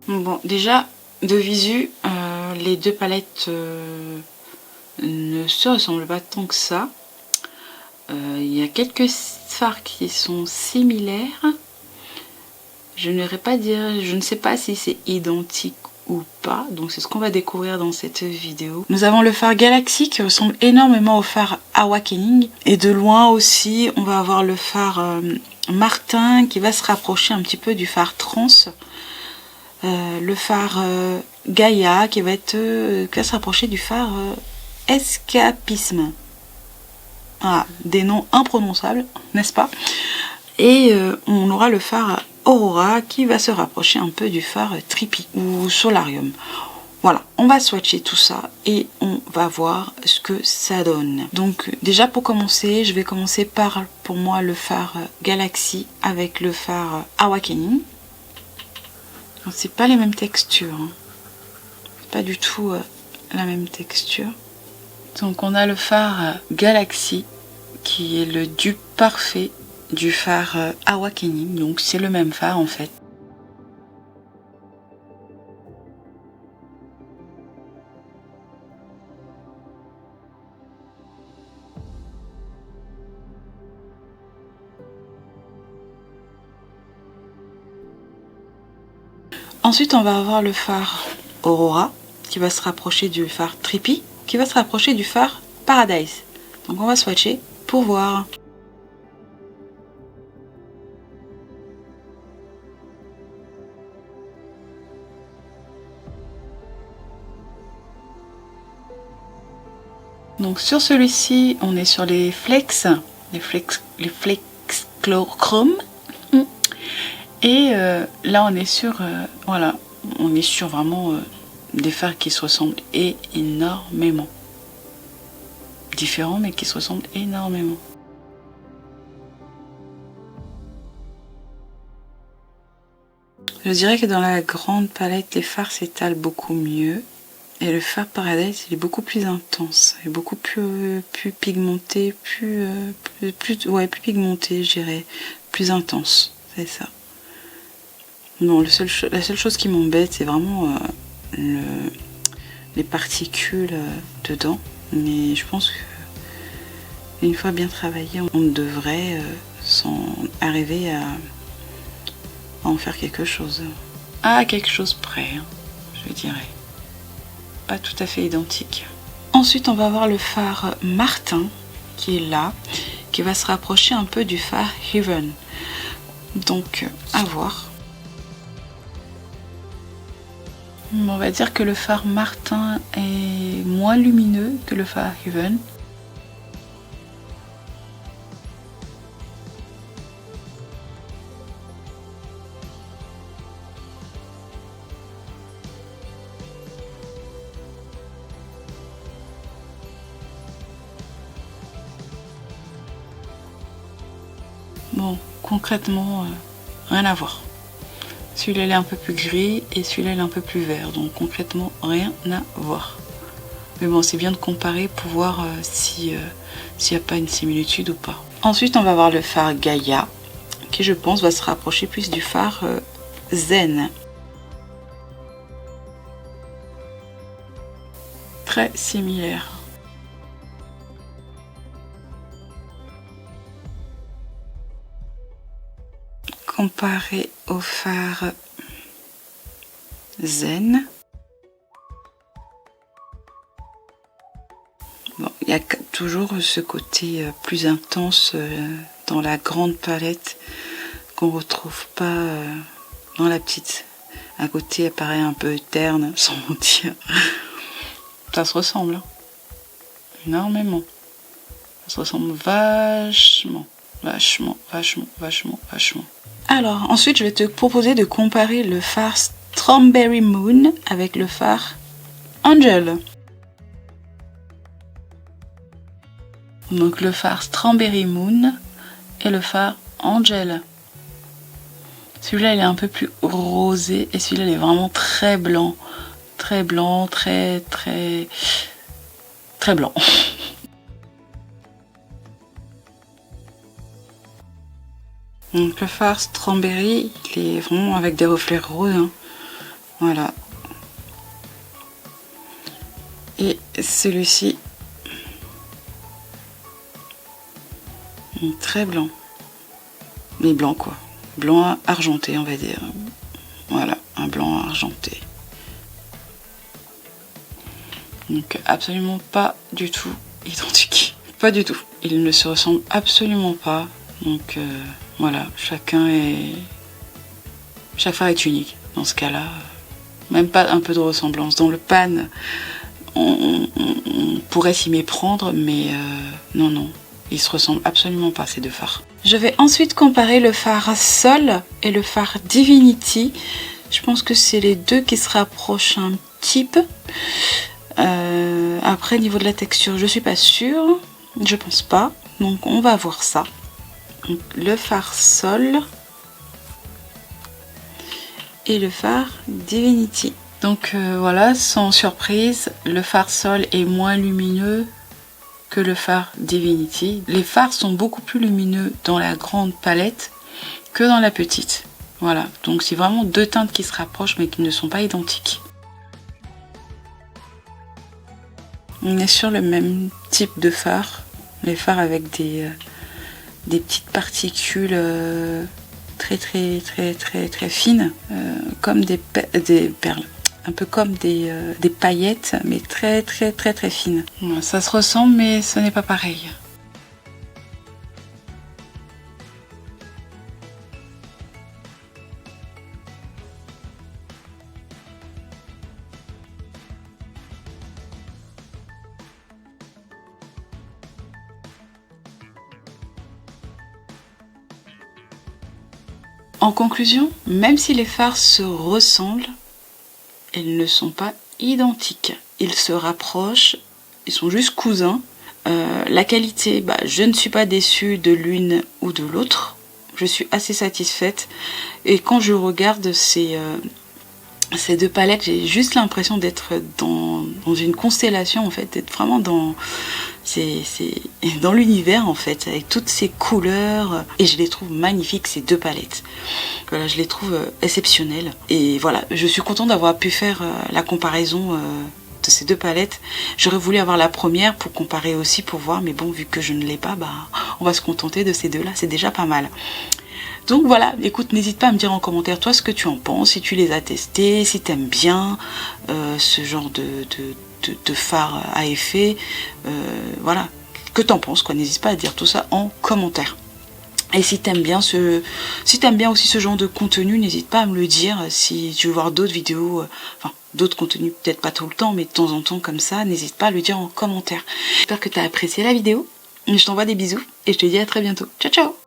Bon, déjà, de visu, les deux palettes ne se ressemblent pas tant que ça. Il y a quelques fards qui sont similaires. Je ne sais pas si c'est identique ou pas, donc c'est ce qu'on va découvrir dans cette vidéo. Nous avons le phare Galaxy qui ressemble énormément au phare Awakening, et de loin aussi on va avoir le phare Martin qui va se rapprocher un petit peu du phare Trans, le phare Gaia qui va se rapprocher du phare Escapisme. Ah, des noms imprononçables, n'est-ce pas? Et on aura le phare Aurora qui va se rapprocher un peu du phare Trippy ou Solarium. Voilà, on va swatcher tout ça et on va voir ce que ça donne. Donc déjà pour commencer, je vais commencer par pour moi le phare Galaxy avec le phare Awakening. C'est pas les mêmes textures, hein. Pas du tout la même texture. Donc on a le phare Galaxy qui est le dupe parfait du phare Awakening, donc c'est le même phare en fait. Ensuite on va avoir le phare Aurora qui va se rapprocher du phare Trippy, qui va se rapprocher du phare Paradise. Donc on va swatcher pour voir. Donc sur celui-ci, on est sur les flex chrome. Et là, on est sur, voilà, on est sur vraiment des fards qui se ressemblent énormément. Différents, mais qui se ressemblent énormément. Je dirais que dans la grande palette, les fards s'étalent beaucoup mieux. Et le phare Paradise, il est beaucoup plus intense, il est beaucoup plus pigmenté, plus pigmenté, je dirais, plus intense, c'est ça. Non, la seule chose qui m'embête, c'est vraiment les particules dedans. Mais je pense qu'une fois bien travaillé, on devrait arriver à en faire quelque chose. À quelque chose près, hein, je dirais. Pas tout à fait identique. Ensuite, on va avoir le phare Martin qui est là, qui va se rapprocher un peu du phare Heaven. Donc, à voir. On va dire que le phare Martin est moins lumineux que le phare Heaven. Bon, concrètement, rien à voir. Celui-là il est un peu plus gris et celui-là il est un peu plus vert. Donc concrètement, rien à voir. Mais bon, c'est bien de comparer pour voir s'il n'y a pas une similitude ou pas. Ensuite, on va voir le phare Gaia, qui je pense va se rapprocher plus du phare Zen. Très similaire. Comparé au phare Zen. Bon, il y a toujours ce côté plus intense dans la grande palette qu'on retrouve pas dans la petite. Un côté apparaît un peu terne, sans mentir. Ça se ressemble, hein. Énormément. Ça se ressemble vachement. Alors, ensuite, je vais te proposer de comparer le phare Strawberry Moon avec le phare Angel. Donc, le phare Strawberry Moon et le phare Angel. Celui-là, il est un peu plus rosé et celui-là, il est vraiment très blanc. Très blanc, très blanc. Donc le phare Strawberry, il est vraiment avec des reflets roses, hein. Voilà. Et celui-ci, très blanc. Mais blanc quoi. Blanc argenté on va dire. Voilà, un blanc argenté. Donc absolument pas du tout identique. Pas du tout. Ils ne se ressemblent absolument pas. Donc voilà, chaque phare est unique. Dans ce cas-là, même pas un peu de ressemblance. Dans le pan, on pourrait s'y méprendre, mais non, non. Ils se ressemblent absolument pas ces deux phares. Je vais ensuite comparer le phare Sol et le phare Divinity. Je pense que c'est les deux qui se rapprochent un petit peu. Après, niveau de la texture, je suis pas sûre. Je pense pas. Donc, on va voir ça. Donc, le phare Sol et le phare Divinity. Donc, voilà, sans surprise, le phare Sol est moins lumineux que le phare Divinity. Les phares sont beaucoup plus lumineux dans la grande palette que dans la petite. Voilà, donc c'est vraiment deux teintes qui se rapprochent mais qui ne sont pas identiques. On est sur le même type de phare, les phares avec des petites particules très fines, comme des perles. Un peu comme des paillettes, mais très fines. Ça se ressemble, mais ce n'est pas pareil. En conclusion, même si les phares se ressemblent, ils ne sont pas identiques. Ils se rapprochent, ils sont juste cousins. La qualité, je ne suis pas déçue de l'une ou de l'autre. Je suis assez satisfaite. Et quand je regarde ces deux palettes, j'ai juste l'impression d'être dans une constellation, en fait, d'être vraiment dans l'univers, en fait, avec toutes ces couleurs. Et je les trouve magnifiques, ces deux palettes. Voilà, je les trouve exceptionnelles. Et voilà, je suis contente d'avoir pu faire la comparaison de ces deux palettes. J'aurais voulu avoir la première pour comparer aussi, pour voir, mais bon, vu que je ne l'ai pas, on va se contenter de ces deux-là, c'est déjà pas mal. Donc voilà, écoute, n'hésite pas à me dire en commentaire toi ce que tu en penses, si tu les as testés, si tu aimes bien ce genre de phare à effet. Voilà, que t'en penses, quoi. N'hésite pas à dire tout ça en commentaire. Et si t'aimes bien aussi ce genre de contenu, n'hésite pas à me le dire. Si tu veux voir d'autres vidéos, d'autres contenus, peut-être pas tout le temps, mais de temps en temps comme ça, n'hésite pas à le dire en commentaire. J'espère que tu as apprécié la vidéo. Je t'envoie des bisous et je te dis à très bientôt. Ciao ciao!